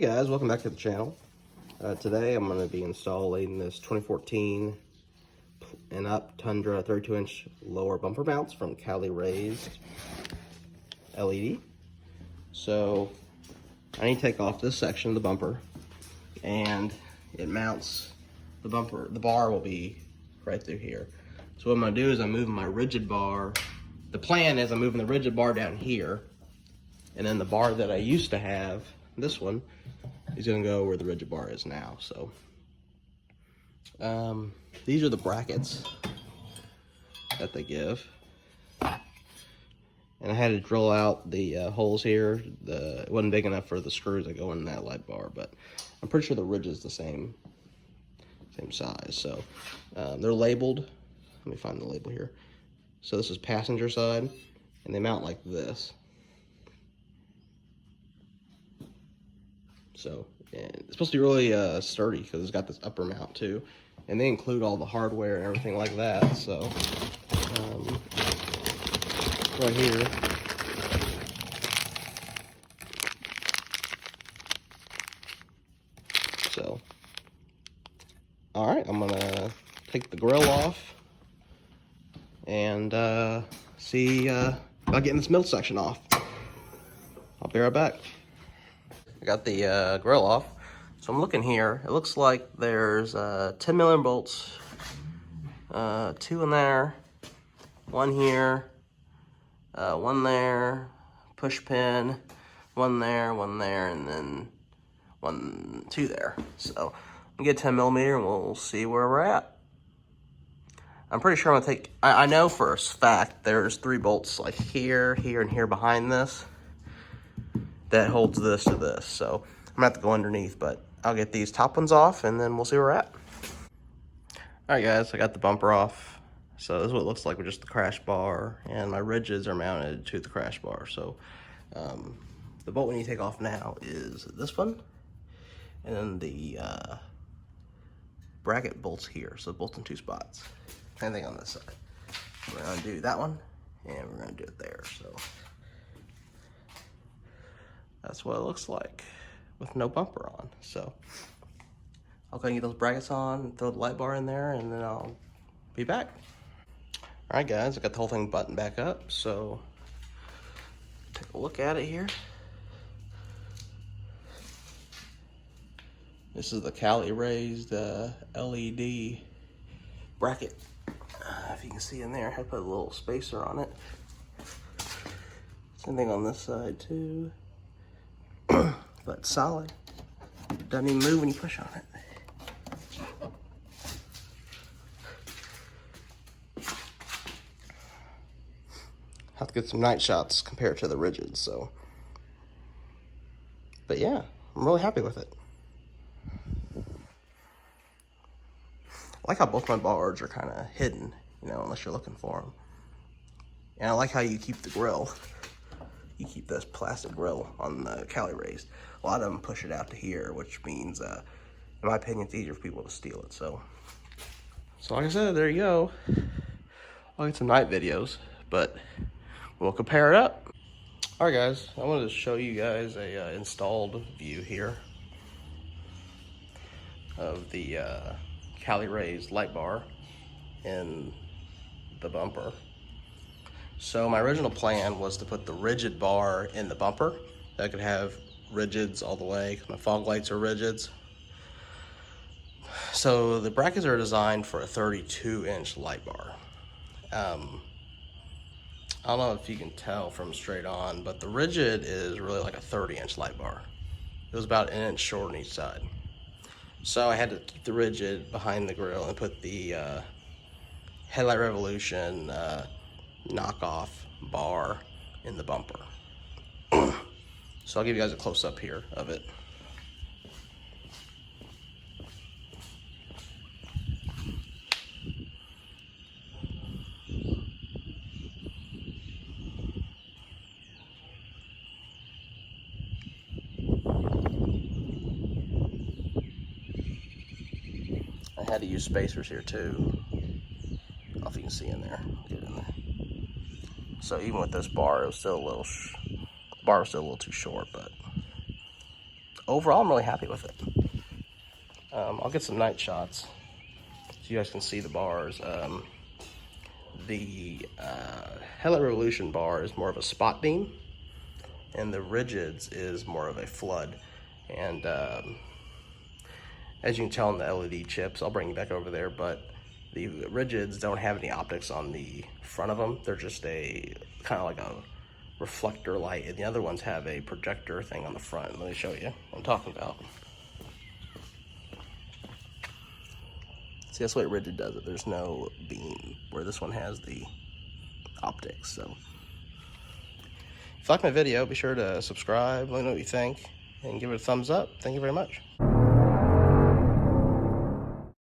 Hey guys, welcome back to the channel. Today I'm going to be installing this 2014 and up Tundra 32-inch lower bumper mounts from CaliRaisedLED. So I need to take off this section of the bumper, and it mounts the bumper. The bar will be right through here. So what I'm going to do is I'm moving my rigid bar. The plan is I'm moving the rigid bar down here, and then the bar that I used to have, this one, is going to go where the rigid bar is now. So these are the brackets that they give, and I had to drill out the holes here. It wasn't big enough for the screws that go in that light bar, but I'm pretty sure the ridge is the same size. So they're labeled. Let me find the label here. So this is passenger side, and they mount like this. So it's supposed to be really sturdy because it's got this upper mount too, and they include all the hardware and everything like that. So right here, so all right, I'm gonna take the grill off and see about getting this middle section off. I'll be right back. I got the grill off, so I'm looking here. It looks like there's 10 millimeter bolts, 2 in there, 1 here, 1 there, push pin, 1 there, 1 there, and then 2 there. So I'm gonna get 10 millimeter and we'll see where we're at. I'm pretty sure I'm gonna take, I know for a fact there's 3 bolts like here, here, and here behind this that holds this to this. So I'm gonna have to go underneath, but I'll get these top ones off and then we'll see where we're at. All right guys, I got the bumper off. So this is what it looks like with just the crash bar, and my ridges are mounted to the crash bar. So the bolt we need to take off now is this one, and then the bracket bolts here. So bolts in 2 spots. Same thing on this side. We're gonna do that one, and we're gonna do it there. So that's what it looks like with no bumper on. So I'll go and get those brackets on, throw the light bar in there, and then I'll be back. All right guys, I got the whole thing buttoned back up. So take a look at it here. This is the CaliRaised LED bracket. If you can see in there, I had to put a little spacer on it. Same thing on this side too. But solid. Doesn't even move when you push on it. Have to get some night shots compared to the rigid, so. But yeah, I'm really happy with it. I like how both my bars are kind of hidden, you know, unless you're looking for them. And I like how you keep the grill. You keep this plastic grill on the CaliRaised. A lot of them push it out to here, which means, in my opinion, it's easier for people to steal it. So like I said, there you go. I'll get some night videos, but we'll compare it up. All right, guys, I wanted to show you guys a installed view here of the CaliRaised light bar in the bumper. So my original plan was to put the rigid bar in the bumper. I could have rigids all the way, because my fog lights are rigids. So the brackets are designed for a 32-inch light bar. I don't know if you can tell from straight on, but the rigid is really like a 30-inch light bar. It was about 1 inch short on each side. So I had to keep the rigid behind the grill and put the Headlight Revolution knockoff bar in the bumper. So I'll give you guys a close-up here of it. I had to use spacers here too. I don't know if you can see in there. Get in there. So even with this bar, it was still a little, the bar was still a little too short, but overall, I'm really happy with it. I'll get some night shots so you guys can see the bars. The Headlight Revolution bar is more of a spot beam, and the Rigids is more of a flood. And as you can tell in the LED chips, I'll bring you back over there, but the Rigids don't have any optics on the front of them. They're just a kind of like a reflector light, and the other ones have a projector thing on the front. Let me show you what I'm talking about. See, that's the way Rigid does it. There's no beam, where this one has the optics. So if you like my video, be sure to subscribe, let me know what you think, and give it a thumbs up. Thank you very much.